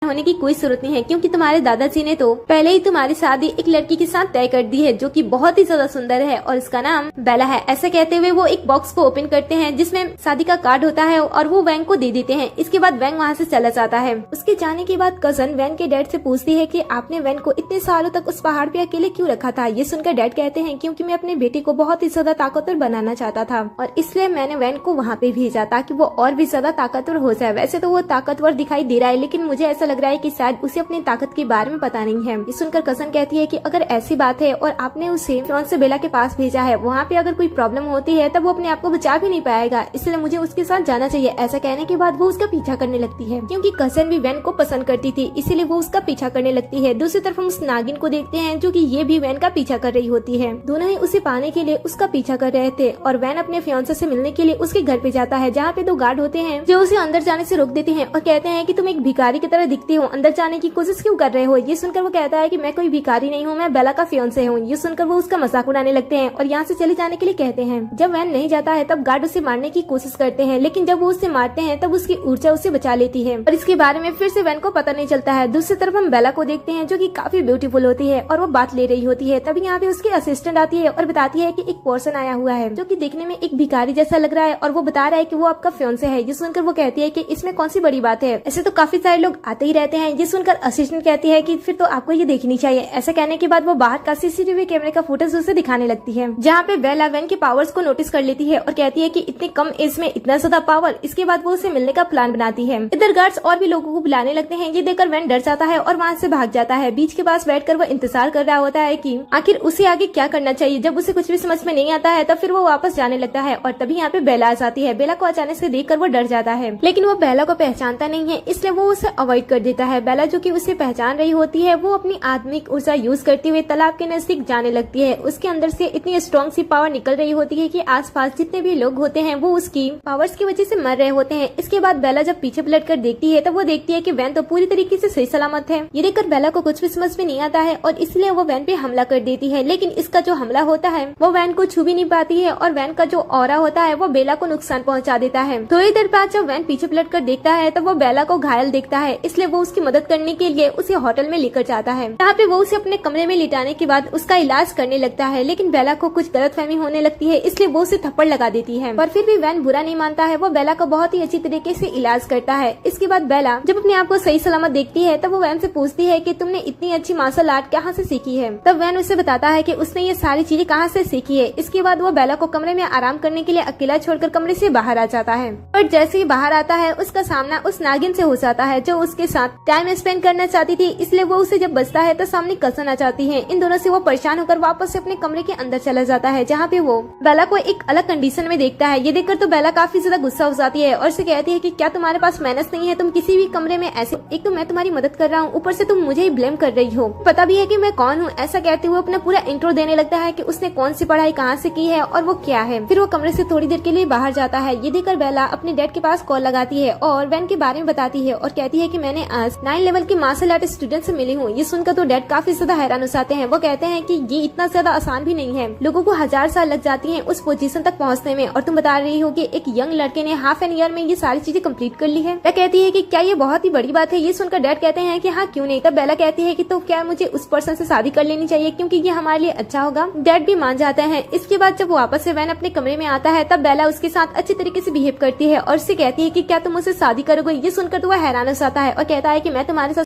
होने की कोई जरूरत नहीं है, क्योंकि तुम्हारे दादाजी ने तो पहले ही तुम्हारी शादी एक लड़की के साथ तय कर दी है जो कि बहुत ही ज्यादा सुंदर है और इसका नाम बेला है। ऐसा कहते हुए वो एक बॉक्स को ओपन करते हैं जिसमें शादी का कार्ड होता है और वो वैंग को दे देते हैं। इसके बाद वैंग वहाँ से चला जाता है। उसके जाने के बाद कजन वैन के डैड से पूछती है कि आपने वैन को इतने सालों तक उस पहाड़ पे अकेले क्यों रखा था। ये सुनकर डैड कहते हैं क्योंकि मैं अपने बेटे को बहुत ही ज्यादा ताकतवर बनाना चाहता था और इसलिए मैंने वैन को वहाँ पे भेजा ताकि वो और भी ज्यादा ताकतवर हो जाए। वैसे तो वो ताकतवर दिखाई दे रहा है, लेकिन मुझे ऐसा लग रहा है कि शायद उसे अपनी ताकत के बारे में पता नहीं है। ये सुनकर कजन कहती है कि अगर ऐसी बात है और आपने उसे फ्रांस से बेला के पास भेजा है, वहाँ पे अगर कोई प्रॉब्लम होती है तब वो अपने आप को बचा भी नहीं पाएगा, इसलिए मुझे उसके साथ जाना चाहिए। ऐसा कहने के बाद वो उसका पीछा करने लगती है। क्योंकि कजन भी वैन को पसंद करती थी, इसीलिए वो उसका पीछा करने लगती है। दूसरी तरफ हम उस नागिन को देखते हैं जो कि ये भी वैन का पीछा कर रही होती है। दोनों ही उसे पाने के लिए उसका पीछा कर रहे थे और वैन अपने फियांसे से मिलने के लिए उसके घर पे जाता है, जहाँ पे 2 गार्ड होते हैं जो उसे अंदर जाने से रोक देते हैं और कहते हैं कि तुम एक भिखारी की तरह दिखते हो, अंदर जाने की कोशिश क्यों कर रहे हो। ये सुनकर वो कहता है कि मैं कोई भिखारी नहीं हूँ, मैं बेला का फियांसे हूँ। ये सुनकर वो उसका मजाक उड़ाने लगते हैं और यहाँ से चले जाने के लिए कहते हैं। जब वैन नहीं जाता है तब गार्ड उसे मारने की कोशिश करते हैं, लेकिन जब वो उसे मारते हैं तब उसकी ऊर्जा उसे बचा लेती है और इसके बारे में फिर से वैन को पता नहीं चलता है। दूसरी तरफ हम बेला को देखते हैं जो कि काफी ब्यूटीफुल होती है और वो बात ले रही होती है। तभी यहाँ पे उसकी असिस्टेंट आती है और बताती है कि एक पर्सन आया हुआ है जो कि देखने में एक भिखारी जैसा लग रहा है और वो बता रहा है कि वो आपका फियांसे है। ये सुनकर वो कहती है कि इसमें कौन सी बड़ी बात है, ऐसे तो काफी सारे लोग आते ही रहते हैं। ये सुनकर असिस्टेंट कहती है कि फिर तो आपको ये देखनी चाहिए। ऐसा कहने के बाद वो बाहर का सीसीटीवी कैमरे का फुटेज उसे दिखाने लगती है, जहाँ पे बेला वैन के पावर्स को नोटिस कर लेती है और कहती है कि इतने कम एज में इतना ज्यादा पावर। इसके बाद वो उसे मिलने का प्लान बनाती है। इधर गार्ड्स और भी लोगों को बुलाने लगते हैं। ये देखकर वैन डर जाता है और वहाँ से भाग जाता है। बीच के पास बैठकर वो इंतजार कर रहा होता है कि आखिर उसे आगे क्या करना चाहिए। जब उसे कुछ भी समझ में नहीं आता है तब फिर वो वापस जाने लगता है और तभी यहाँ पे बेला आ जाती है। बेला को अचानक से देखकर वो डर जाता है, लेकिन वो बेला को पहचानता नहीं है, इसलिए वो उसे अवॉइड कर देता है। बेला जो कि उसे पहचान रही होती है, वो अपनी आत्मिक ऊर्जा यूज करते हुए तालाब के नजदीक जाने लगती है। उसके अंदर से इतनी स्ट्रॉन्ग सी पावर निकल रही होती है कि आसपास जितने भी लोग होते हैं वो उसकी पावर्स की वजह से मर रहे होते हैं। इसके बाद बेला जब पीछे पलट कर देखती है तब वो देखती है कि वैन तो पूरी तरीके से सही सलामत है। ये देखकर बेला को कुछ भी समझ में नहीं आता है और इसलिए वो वैन पे हमला कर देती है, लेकिन इसका जो हमला होता है वो वैन को छू भी नहीं पाती है और वैन का जो ऑरा होता है वो बेला को नुकसान पहुंचा देता है। थोड़ी देर बाद जब वैन पीछे पलट कर देखता है तब वो बेला को घायल देखता है, इसलिए वो उसकी मदद करने के लिए उसे होटल में लेकर जाता है। यहाँ पे वो उसे अपने कमरे में लिटाने के बाद उसका इलाज करने लगता है, लेकिन बेला को कुछ गलतफहमी होने लगती है, इसलिए वो उसे थप्पड़ लगा देती है। पर फिर भी वैन बुरा नहीं मानता है, वो बेला का बहुत ही अच्छी तरीके से इलाज करता है। इसके बाद बेला जब अपने आप को सही सलामत देखती है तब वो वैन से पूछती है कि तुमने इतनी अच्छी मार्शल आर्ट कहाँ से सीखी है। तब वैन उसे बताता है कि उसने ये सारी चीजें कहाँ से सीखी है। इसके बाद वो बेला को कमरे में आराम करने के लिए अकेला छोड़कर कमरे से बाहर आ जाता है और जैसे ही बाहर आता है उसका सामना उस नागिन से हो जाता है जो उसके साथ टाइम स्पेंड करना चाहती थी, इसलिए वो उसे जब बचता है तो सामने कसन आ जाती है। इन दोनों से वो परेशान होकर वापस से अपने कमरे के अंदर चला जाता है, जहाँ पे वो बेला को एक अलग कंडीशन में देखता है। ये देखकर तो बेला काफी ज्यादा गुस्सा हो जाती है और उसे कहती है कि क्या तुम्हारे पास मैनर्स नहीं है, तुम किसी भी कमरे में ऐसे, एक तो मैं तुम्हारी मदद कर रहा हूँ, ऊपर से तुम मुझे ही ब्लेम कर रही हो, पता भी है कि मैं कौन हूँ। ऐसा कहते हुए अपना पूरा इंट्रो देने लगता है कि उसने कौन सी पढ़ाई कहाँ से की है और वो क्या है। फिर वो कमरे से थोड़ी देर के लिए बाहर जाता है। ये देखकर बेला अपने डैड के पास कॉल लगाती है और वैन के बारे में बताती है और कहती है कि मैंने आज 9 लेवल के मार्शल आर्ट स्टूडेंट से मिली हूँ। ये सुनकर तो डैड काफी ज्यादा हैरान हो जाते हैं। वो कहते हैं कि ये इतना ज्यादा आसान भी नहीं है, लोगों को 1000 साल लग जाती हैं उस पोजीशन तक पहुँचने में, और तुम बता रही हो कि एक यंग लड़के ने हाफ एन ईयर में ये सारी चीजें कंप्लीट कर ली है। वह कहती है कि क्या ये बहुत ही बड़ी बात है। ये सुनकर डैड कहते हैं कि हाँ क्यों नहीं। तब बेला कहती है कि तो क्या मुझे उस पर्सन से शादी कर लेनी चाहिए क्योंकि ये हमारे लिए अच्छा होगा। डैड भी मान जाते हैं। इसके बाद जब वापस से वैन अपने कमरे में आता है तब बेला उसके साथ अच्छी तरीके से बिहेव करती है और उससे कहती है कि क्या तुम मुझसे शादी करोगे। ये सुनकर तो वह हैरान हो जाता है और कहता है कि मैं तुम्हारे साथ